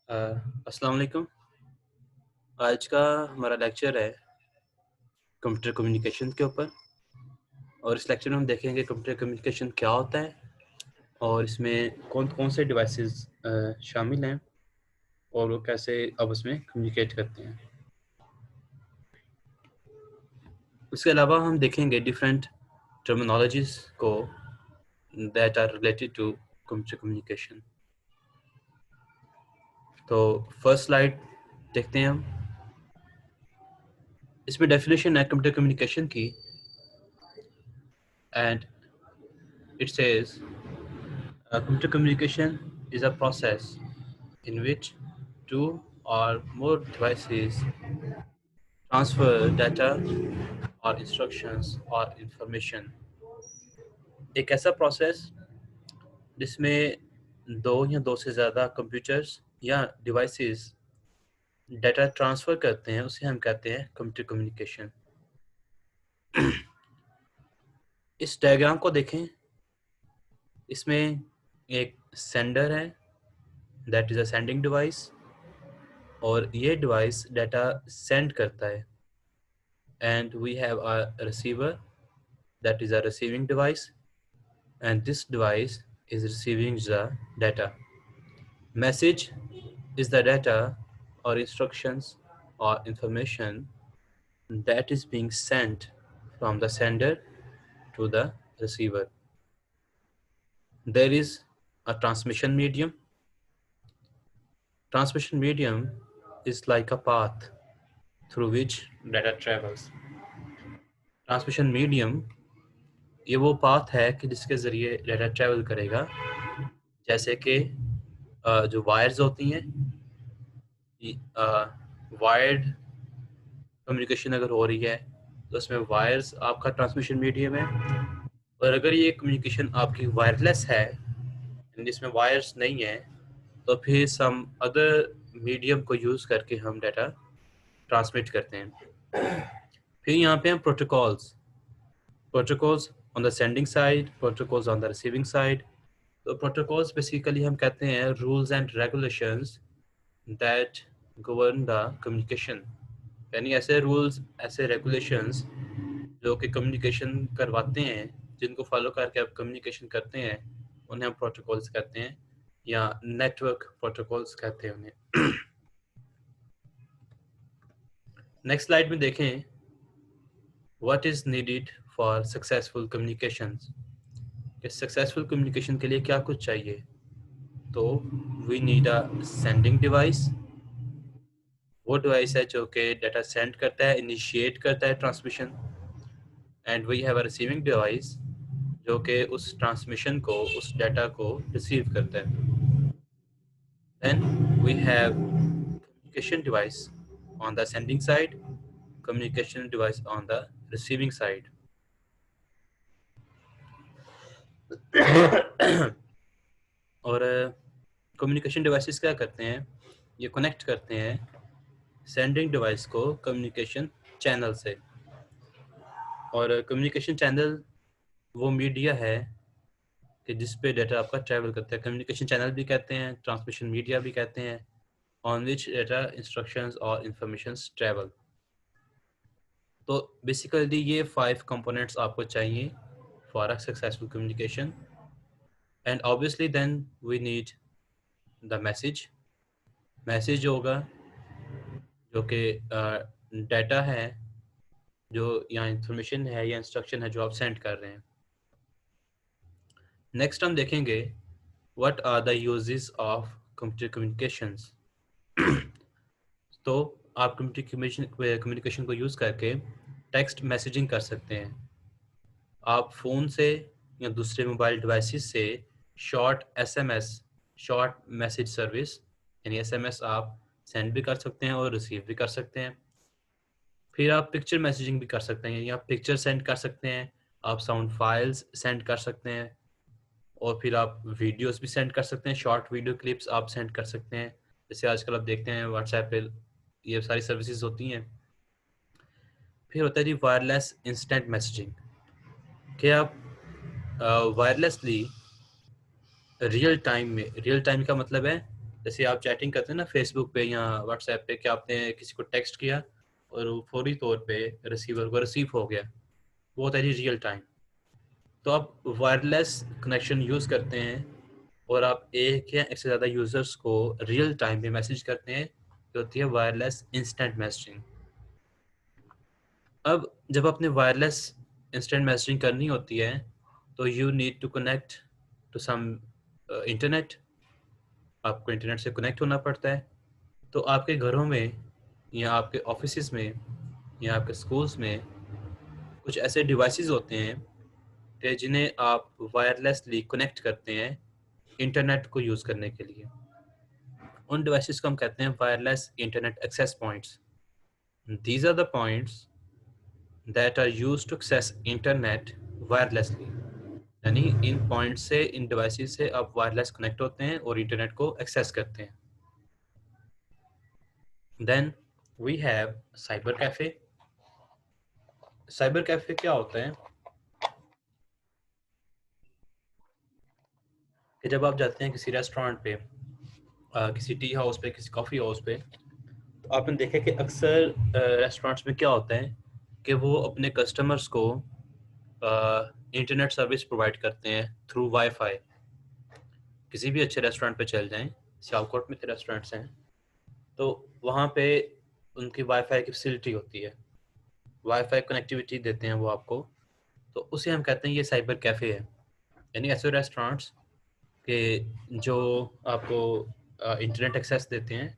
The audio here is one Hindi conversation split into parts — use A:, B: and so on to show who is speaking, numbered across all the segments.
A: अस्सलाम वालेकुम। आज का हमारा लेक्चर है कंप्यूटर कम्युनिकेशन के ऊपर और इस लेक्चर में हम देखेंगे कंप्यूटर कम्युनिकेशन क्या होता है और इसमें कौन कौन से डिवाइसेस शामिल हैं और वो कैसे आपस में कम्युनिकेट करते हैं। उसके अलावा हम देखेंगे डिफरेंट टर्मिनोलॉजीज को that are related to computer communication. तो फर्स्ट स्लाइड देखते हैं हम। इसमें डेफिनेशन है कंप्यूटर कम्युनिकेशन की and it says computer communication is a process in which two or more devices transfer data or instructions or information। एक ऐसा प्रोसेस जिसमें दो या दो से ज़्यादा कंप्यूटर्स या डिवाइसेस डाटा ट्रांसफ़र करते हैं उसे हम कहते हैं कंप्यूटर कम्युनिकेशन। इस डायग्राम को देखें, इसमें एक सेंडर है, that is a sending device, और ये डिवाइस डाटा सेंड करता है। And we have a receiver, that is a receiving device, and this device is receiving the data. Message is the data or instructions or information that is being sent from the sender to the receiver. There is a transmission medium. Transmission medium is like a path through which data travels. Transmission medium ये वो पाथ है कि जिसके ज़रिए डाटा ट्रैवल करेगा, जैसे कि जो वायर्स होती हैं, वायर्ड कम्युनिकेशन अगर हो रही है तो उसमें वायर्स आपका ट्रांसमिशन मीडियम है, और अगर ये कम्युनिकेशन आपकी वायरलेस है जिसमें वायर्स नहीं है तो फिर सम अदर मीडियम को यूज़ करके हम डाटा ट्रांसमिट करते हैं। फिर यहाँ पे हम protocols on the sending side, protocols on the receiving side. तो प्रोटोकॉल्स बेसिकली हम कहते हैं rules and regulations that govern the communication, यानी ऐसे रूल्स ऐसे रेगुलेशंस जो कि कम्युनिकेशन करवाते हैं, जिनको फॉलो करके आप कम्युनिकेशन करते हैं, उन्हें हम प्रोटोकॉल्स कहते हैं या नेटवर्क प्रोटोकॉल्स कहते हैं उन्हें। नेक्स्ट स्लाइड में देखें, what is needed for successful communications, कि सक्सेसफुल कम्युनिकेशन के लिए क्या कुछ चाहिए। तो we need a sending device, वो डिवाइस है जो कि डाटा सेंड करता है, इनिशिएट करता है transmission. And we have a receiving device जो कि उस ट्रांसमिशन को, उस डाटा को रिसीव करता है। Then we have communication device on the sending side, communication device on the receiving side. और कम्युनिकेशन डिवाइसेस क्या करते हैं, ये कनेक्ट करते हैं सेंडिंग डिवाइस को कम्युनिकेशन चैनल से। और कम्युनिकेशन चैनल वो मीडिया है कि जिस पे डाटा आपका ट्रैवल करता है। कम्युनिकेशन चैनल भी कहते हैं, ट्रांसमिशन मीडिया भी कहते हैं, ऑन विच डाटा इंस्ट्रक्शंस और इंफॉर्मेशंस ट्रैवल। तो बेसिकली ये 5 कंपोनेंट्स आपको चाहिए for a successful communication. And obviously then we need the message होगा जो कि डाटा है, जो या इंफॉर्मेशन है या इंस्ट्रक्शन है जो आप सेंड कर रहे हैं। नेक्स्ट हम देखेंगे what are the uses of computer communications. तो आप कम्युनिकेशन को यूज़ करके टेक्स्ट मैसेजिंग कर सकते हैं। आप फ़ोन से या दूसरे मोबाइल डिवाइसेस से short SMS, short message service यानी एसएमएस आप सेंड भी कर सकते हैं और रिसीव भी कर सकते हैं। फिर आप पिक्चर मैसेजिंग भी कर सकते हैं, या पिक्चर सेंड कर सकते हैं, आप साउंड फाइल्स सेंड कर सकते हैं, और फिर आप वीडियोस भी सेंड कर सकते हैं, शॉर्ट वीडियो क्लिप्स आप सेंड कर सकते हैं, जैसे आजकल आप देखते हैं व्हाट्सएप पे ये सारी सर्विसेज होती हैं। फिर होता है जी वायरलेस इंस्टेंट मैसेजिंग, कि आप वायरलेसली रियल टाइम में, रियल टाइम का मतलब है जैसे आप चैटिंग करते हैं ना फेसबुक पे या व्हाट्सएप पे, कि आपने किसी को टेक्स्ट किया और वो फौरी तौर पे रिसीवर को रिसीव हो गया, वो होता है जी रियल टाइम। तो आप वायरलेस कनेक्शन यूज़ करते हैं और आप एक या एक से ज़्यादा यूज़र्स को रियल टाइम में मैसेज करते हैं, जो होती है वायरलेस इंस्टेंट मैसेजिंग। अब जब आपने वायरलेस इंस्टेंट मैसेजिंग करनी होती है तो you need to connect to some internet, आपको इंटरनेट से कनेक्ट होना पड़ता है। तो आपके घरों में या आपके ऑफिसेज में या आपके स्कूल्स में कुछ ऐसे डिवाइसेस होते हैं कि जिन्हें आप वायरलेसली कनेक्ट करते हैं इंटरनेट को यूज़ करने के लिए। उन डिवाइसेस को हम कहते हैं wireless internet access points. These are the points that are used to access internet wirelessly. यानी इन पॉइंट से, इन डिवाइसेस से आप वायरलेस कनेक्ट होते हैं और इंटरनेट को एक्सेस करते हैं। Then we have cyber cafe. Cyber cafe क्या होता है कि जब आप जाते हैं किसी रेस्टोरेंट पे, किसी टी हाउस पे, किसी कॉफ़ी हाउस पे, तो आपने देखा कि अक्सर रेस्टोरेंट्स में क्या होता है कि वो अपने कस्टमर्स को इंटरनेट सर्विस प्रोवाइड करते हैं थ्रू वाईफाई। किसी भी अच्छे रेस्टोरेंट पे चल जाएं, सियालकोट में तो रेस्टोरेंट्स हैं, तो वहाँ पे उनकी वाईफाई की फैसिलिटी होती है, वाईफाई कनेक्टिविटी देते हैं वो आपको। तो उसे हम कहते हैं ये साइबर कैफ़े है। यानी ऐसे रेस्टोरेंट्स के जो आपको इंटरनेट एक्सेस देते हैं,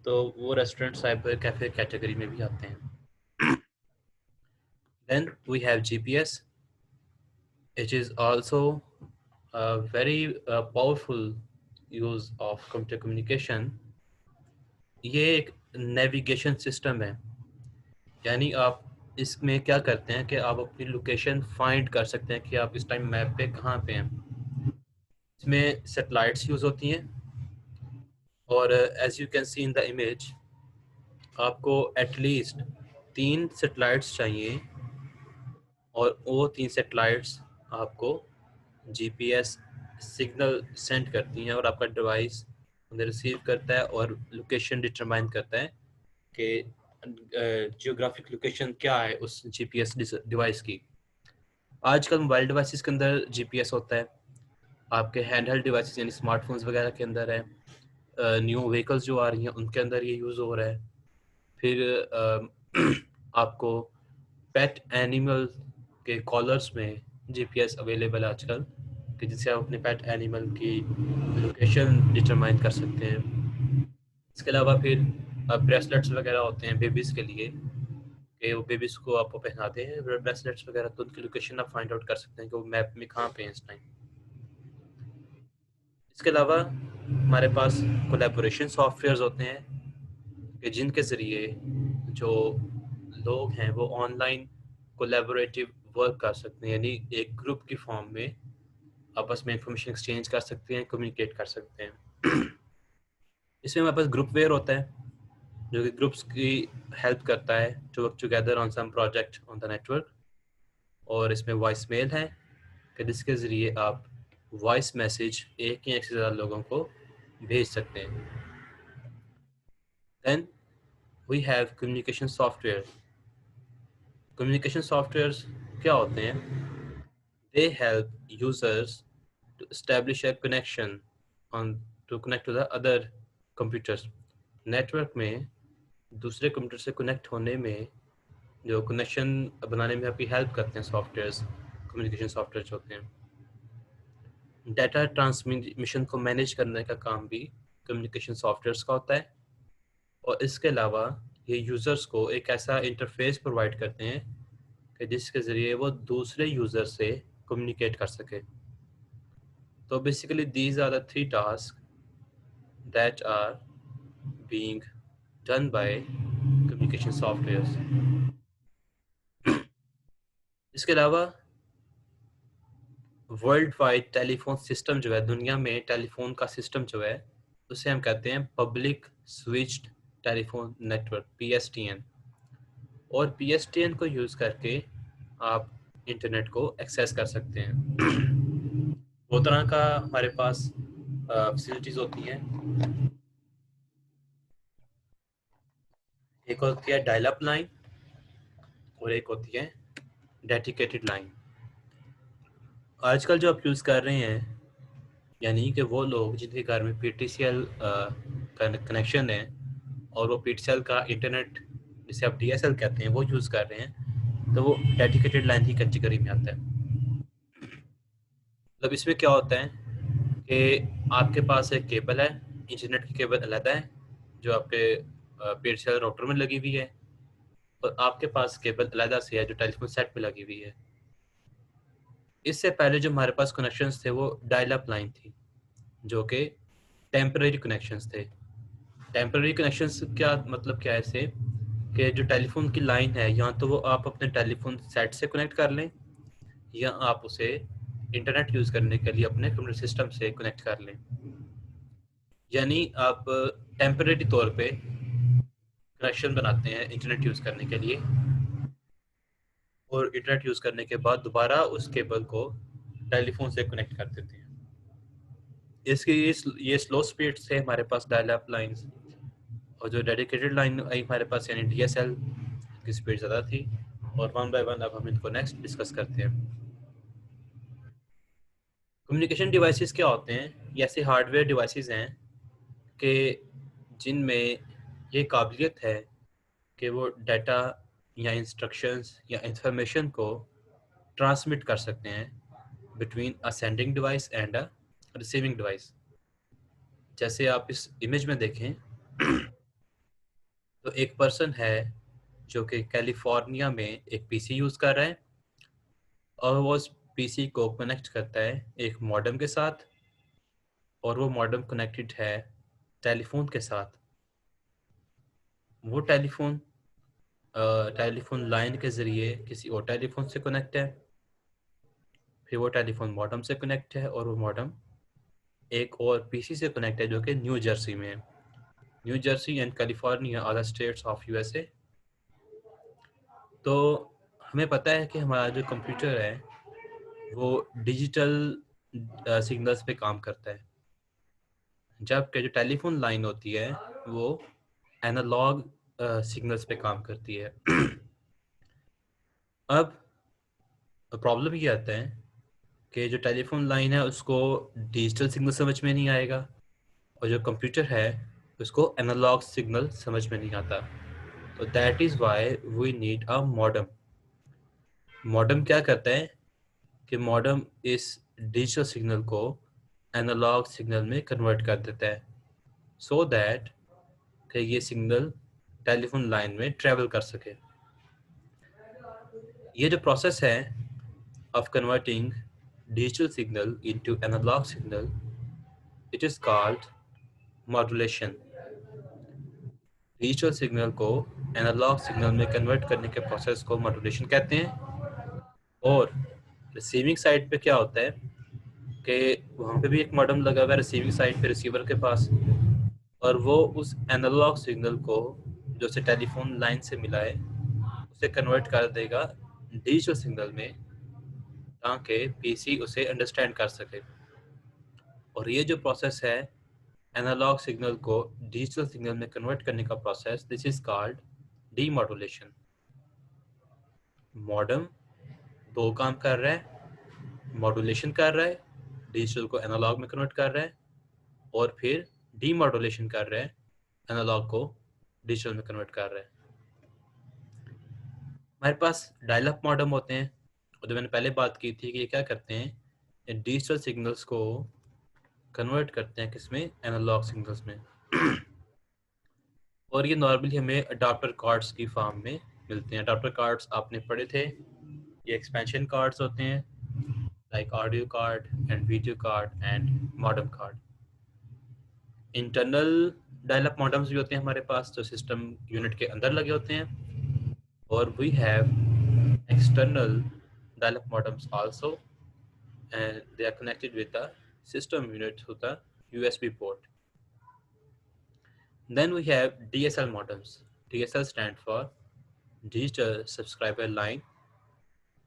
A: तो वो रेस्टोरेंट साइबर कैफ़े कैटेगरी में भी आते हैं। Then we have GPS. It is also a very powerful use of computer communication। ये एक नेविगेशन सिस्टम है, यानी आप इसमें क्या करते हैं कि आप अपनी लोकेशन फाइंड कर सकते हैं कि आप इस टाइम मैप पे कहाँ पे हैं। इसमें सैटेलाइट्स यूज़ होती हैं और as you can see in the image, आपको एटलीस्ट 3 सैटेलाइट्स चाहिए और वो 3 सैटेलाइट्स आपको जीपीएस सिग्नल सेंड करती हैं और आपका डिवाइस उन्हें रिसीव करता है और लोकेशन डिटरमाइन करता है कि जियोग्राफिक लोकेशन क्या है उस जीपीएस डिवाइस की। आजकल मोबाइल डिवाइसेस के अंदर जीपीएस होता है, आपके हैंड हेल्ड डिवाइसेस यानी स्मार्टफोन्स वगैरह के अंदर है, न्यू व्हीकल्स जो आ रही हैं उनके अंदर ये यूज़ हो रहा है। फिर आपको पेट एनिमल के कॉलर्स में जीपीएस अवेलेबल है आजकल, कि जिससे आप अपने पेट एनिमल की लोकेशन डिटरमाइन कर सकते हैं। इसके अलावा फिर ब्रेसलेट्स वगैरह होते हैं बेबीज़ के लिए, कि वो बेबीज़ को आपको पहनाते हैं ब्रेसलेट्स वगैरह, तो उनकी लोकेशन आप फाइंड आउट कर सकते हैं कि वो मैप में कहाँ पे हैं इस टाइम। इसके अलावा हमारे पास कोलैबोरेशन सॉफ्टवेयर्स होते हैं कि जिनके ज़रिए जो लोग हैं वो ऑनलाइन कोलैबोरेटिव वर्क कर सकते हैं, यानी एक ग्रुप की फॉर्म में आपस में इंफॉर्मेशन एक्सचेंज कर सकते हैं, कम्युनिकेट कर सकते हैं। इसमें हमारे पास ग्रुपवेयर होता है जो कि ग्रुप्स की हेल्प करता है to work together on some project on the network. और इसमें वॉइस मेल है कि जिसके ज़रिए आप वॉइस मैसेज एक या एक से ज़्यादा लोगों को भेज सकते हैं। Then we have communication software. Communication softwares क्या होते हैं? They help users to establish a connection on to connect to the other computers. Network में दूसरे कंप्यूटर से कनेक्ट होने में जो कनेक्शन बनाने में आपकी हेल्प करते हैं सॉफ्टवेयर्स, कम्युनिकेशन सॉफ्टवेयर होते हैं। डाटा ट्रांसमिशन को मैनेज करने का काम भी कम्युनिकेशन सॉफ्टवेयर्स का होता है। और इसके अलावा ये यूज़र्स को एक ऐसा इंटरफेस प्रोवाइड करते हैं कि जिसके ज़रिए वो दूसरे यूज़र से कम्युनिकेट कर सके। तो basically these are the 3 task that are being done by communication softwares. इसके अलावा वर्ल्ड वाइड टेलीफोन सिस्टम जो है, दुनिया में टेलीफोन का सिस्टम जो है, उसे हम कहते हैं public switched telephone network, PSTN। और PSTN को यूज़ करके आप इंटरनेट को एक्सेस कर सकते हैं। दो तरह का हमारे पास फैसिलिटीज होती हैं। एक होती है डायल अप लाइन और एक होती है डेडिकेटेड लाइन। आजकल जो आप यूज़ कर रहे हैं, यानी कि वो लोग जिनके घर में PTCL कनेक्शन है और वो PTCL का इंटरनेट जिसे आप DSL कहते हैं वो यूज़ कर रहे हैं, तो वो डेडिकेटेड लाइन की कैटेगरी में आता है। मतलब इसमें क्या होता है कि आपके पास एक केबल है, इंटरनेट की केबल अलग है जो आपके PTCL राउटर में लगी हुई है, और आपके पास केबल अलग से है जो टेलीफोन सेट में लगी हुई है। इससे पहले जो हमारे पास कनेक्शंस थे वो डायल अप लाइन थी, जो कि टेम्परेरी कनेक्शंस थे। टेम्परेरी कनेक्शंस क्या मतलब क्या है इसे, कि जो टेलीफोन की लाइन है या तो वो आप अपने टेलीफोन सेट से कनेक्ट कर लें या आप उसे इंटरनेट यूज़ करने के लिए अपने कंप्यूटर सिस्टम से कनेक्ट कर लें। यानी आप टेम्परेरी तौर पे कनेक्शन बनाते हैं इंटरनेट यूज़ करने के लिए, और इंटरनेट यूज़ करने के बाद दोबारा उस केबल को टेलीफोन से कनेक्ट कर देते हैं। इसकी ये स्लो स्पीड से हमारे पास डायल अप लाइन्स, और जो डेडिकेटेड लाइन आई हमारे पास यानी DSL की स्पीड ज़्यादा थी। और वन बाय वन अब हम इनको नेक्स्ट डिस्कस करते हैं। कम्युनिकेशन डिवाइसेस क्या होते हैं? ये ऐसे हार्डवेयर डिवाइसेस हैं कि जिनमें ये काबिलियत है कि वो डाटा या इंस्ट्रक्शंस या इंफॉर्मेशन को ट्रांसमिट कर सकते हैं between a sending device and a receiving device. जैसे आप इस इमेज में देखें तो एक पर्सन है जो कि कैलिफोर्निया में एक PC यूज़ कर रहा है, और वो उस PC को कनेक्ट करता है एक मॉडेम के साथ, और वो मॉडेम कनेक्टेड है टेलीफोन के साथ। वो टेलीफोन लाइन के ज़रिए किसी और टेलीफोन से कनेक्ट है, फिर वो टेलीफोन मॉडेम से कनेक्ट है, और वो मॉडेम एक और PC से कनेक्ट है जो कि न्यू जर्सी में है। New Jersey and California are the states of USA। तो हमें पता है कि हमारा जो कंप्यूटर है वो डिजिटल सिग्नल्स पे काम करता है, जबकि जो टेलीफोन लाइन होती है वो एनालॉग सिग्नल्स पे काम करती है। अब प्रॉब्लम ये आता है कि जो टेलीफोन लाइन है उसको डिजिटल सिग्नल समझ में नहीं आएगा, और जो कंप्यूटर है उसको एनालॉग सिग्नल समझ में नहीं आता। तो that is why we need a modem. Modem क्या करता है कि मॉडेम इस डिजिटल सिग्नल को एनालॉग सिग्नल में कन्वर्ट कर देता है, सो दैट कि ये सिग्नल टेलीफोन लाइन में ट्रेवल कर सके। ये जो प्रोसेस है of converting digital signal into analog signal, it is called modulation. Digital signal को एनालॉग सिग्नल में कन्वर्ट करने के प्रोसेस को मॉड्यूलेशन कहते हैं। और रिसीविंग साइड पे क्या होता है कि वहाँ पे भी एक मॉडेम लगा हुआ है रिसीविंग साइड पे रिसीवर के पास, और वो उस एनालॉग सिग्नल को जो से टेलीफोन लाइन से मिला है उसे कन्वर्ट कर देगा डिजिटल सिग्नल में, ताकि PC उसे अंडरस्टैंड कर सके। और ये जो प्रोसेस है एनालॉग सिग्नल को डिजिटल सिग्नल में कन्वर्ट करने का process, this is called demodulation. Modem दो काम कर रहा है, मॉड्यूलेशन कर रहा है, डिजिटल को एनालॉग में कन्वर्ट कर रहा है, और फिर डीमॉड्यूलेशन कर रहा है, एनालॉग को डिजिटल में कन्वर्ट कर रहा है। हमारे पास डायल अप मॉडेम होते हैं, और जो मैंने पहले बात की थी कि ये क्या करते हैं, डिजिटल सिग्नल्स को कन्वर्ट करते हैं किसमें, एनालॉग सिग्नल्स में। और ये नॉर्मली हमें अडाप्टर कार्ड्स की फॉर्म में मिलते हैं। अडाप्टर कार्ड्स आपने पढ़े थे, ये एक्सपेंशन कार्ड्स होते हैं like audio card and video card and modem card. Internal dial up modems भी होते हैं हमारे पास जो सिस्टम यूनिट के अंदर लगे होते हैं, और we have external dial up modems also, and they are connected with the system unit through the USB port. Then we have DSL modems. DSL stand for Digital Subscriber Line,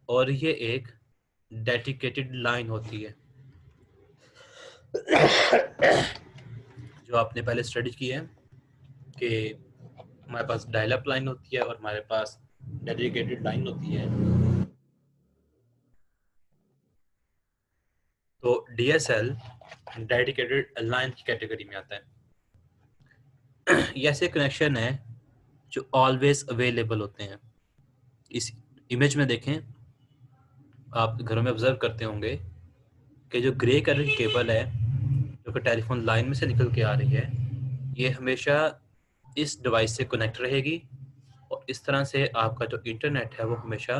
A: और ये एक डेडिकेटेड लाइन होती है। जो आपने पहले स्टडी की है कि हमारे पास डायल अप लाइन होती है और हमारे पास डेडिकेटेड लाइन होती है। तो DSL डेडिकेटेड लाइन की कैटेगरी में आता है। ये ऐसे कनेक्शन है जो ऑलवेज अवेलेबल होते हैं। इस इमेज में देखें, आप घरों में ऑब्जर्व करते होंगे कि जो ग्रे कलर की केबल है जो कि टेलीफोन लाइन में से निकल के आ रही है, ये हमेशा इस डिवाइस से कनेक्ट रहेगी और इस तरह से आपका जो इंटरनेट है वो हमेशा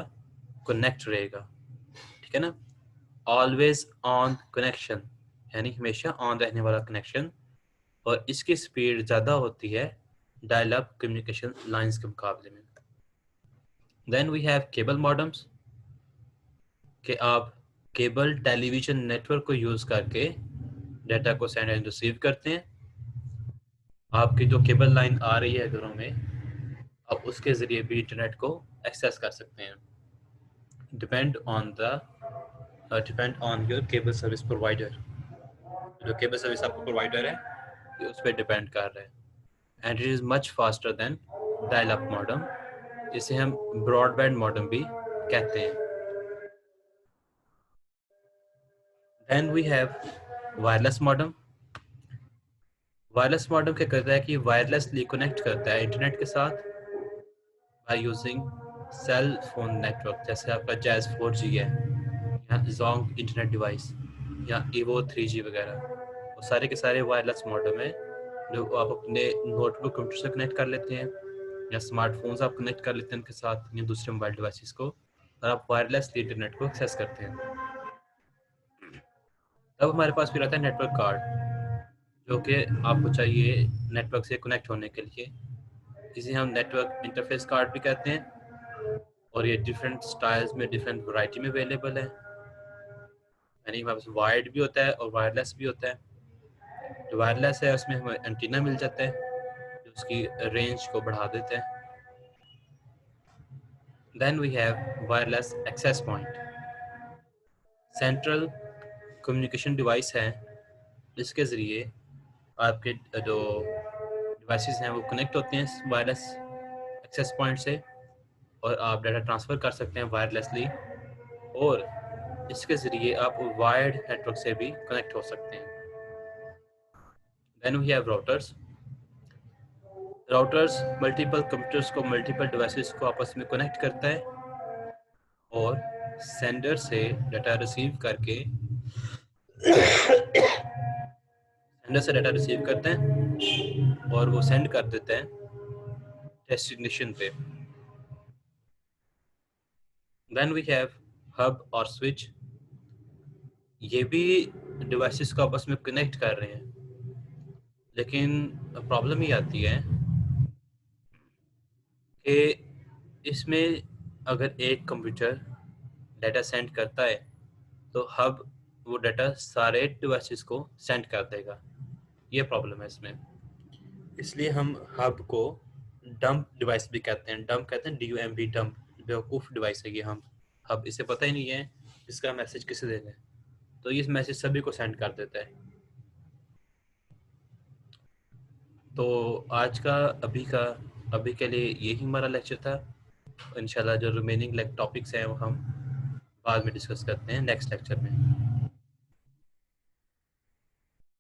A: कनेक्ट रहेगा। ठीक है ना? ऑलवेज ऑन कनेक्शन यानी हमेशा ऑन रहने वाला कनेक्शन, और इसकी स्पीड ज़्यादा होती है डायल अप कम्युनिकेशन लाइंस के मुकाबले में। Then we have cable modems कि आप केबल टेलीविज़न नेटवर्क को यूज़ करके डाटा को सेंड एंड रिसीव करते हैं। आपकी जो केबल लाइन आ रही है घरों में, आप उसके ज़रिए भी इंटरनेट को एक्सेस कर सकते हैं। Depend on your cable service provider. जो केबल सर्विस आपका प्रोवाइडर है ये उस पर डिपेंड कर रहा है। And it is much faster than dial up modem, इसे हम ब्रॉडबैंड मॉडेम भी कहते हैं। Then we have wireless modem. Wireless modem क्या करता है कि वायरलेसली कनेक्ट करता है इंटरनेट के साथ by using cell phone network, जैसे आपका जैज़ 4G है या जोंग इंटरनेट डिवाइस या evo 3G वगैरह। वो सारे के सारे वायरलेस मॉडेम है जो आप अपने नोटबुक कंप्यूटर से कनेक्ट कर लेते हैं या स्मार्टफोन्स आप कनेक्ट कर लेते हैं उनके साथ या दूसरे मोबाइल डिवाइसेस को, और आप वायरलेसली इंटरनेट को एक्सेस करते हैं। तब हमारे पास फिर आता है नेटवर्क कार्ड, जो कि आपको चाहिए नेटवर्क से कनेक्ट होने के लिए, जिसे हम नेटवर्क इंटरफेस कार्ड भी कहते हैं। और ये डिफरेंट स्टाइल्स में, डिफरेंट वैरायटी में अवेलेबल है। यानी हमारे पास वायर्ड भी होता है और वायरलेस भी होता है। जो वायरलेस है उसमें हमें एंटीना मिल जाता है जो उसकी रेंज को बढ़ा देता है। Then we have wireless access point. Central communication device है जिसके ज़रिए आपके जो डिवाइसेस हैं वो कनेक्ट होते हैं वायरलेस एक्सेस पॉइंट से, और आप डाटा ट्रांसफ़र कर सकते हैं वायरलेसली, और इसके ज़रिए आप वायर्ड नेटवर्क से भी कनेक्ट हो सकते हैं। Then we have routers. Routers multiple computers को, मल्टीपल डिवाइसेस को आपस में कनेक्ट करता है और सेंडर से डाटा रिसीव करके सेंडर से डाटा रिसीव करते हैं और वो सेंड कर देते हैं डेस्टिनेशन पे। देन वी हैव हब और स्विच। ये भी डिवाइसेस को आपस में कनेक्ट कर रहे हैं, लेकिन प्रॉब्लम ये आती है कि इसमें अगर एक कंप्यूटर डाटा सेंड करता है तो हब वो डाटा सारे डिवाइसेस को सेंड कर देगा। ये प्रॉब्लम है इसमें। इसलिए हम हब को डंप डिवाइस भी कहते हैं। डंप कहते हैं DUMP, डंप। बेवकूफ़ डिवाइस है ये। हम हब, इसे पता ही नहीं है इसका मैसेज किसे देना है, तो ये मैसेज सभी को सेंड कर देता है। तो आज का अभी के लिए यही हमारा लेक्चर था। इंशाल्लाह जो रिमेनिंग टॉपिक्स हैं वो हम बाद में डिस्कस करते हैं नेक्स्ट लेक्चर में।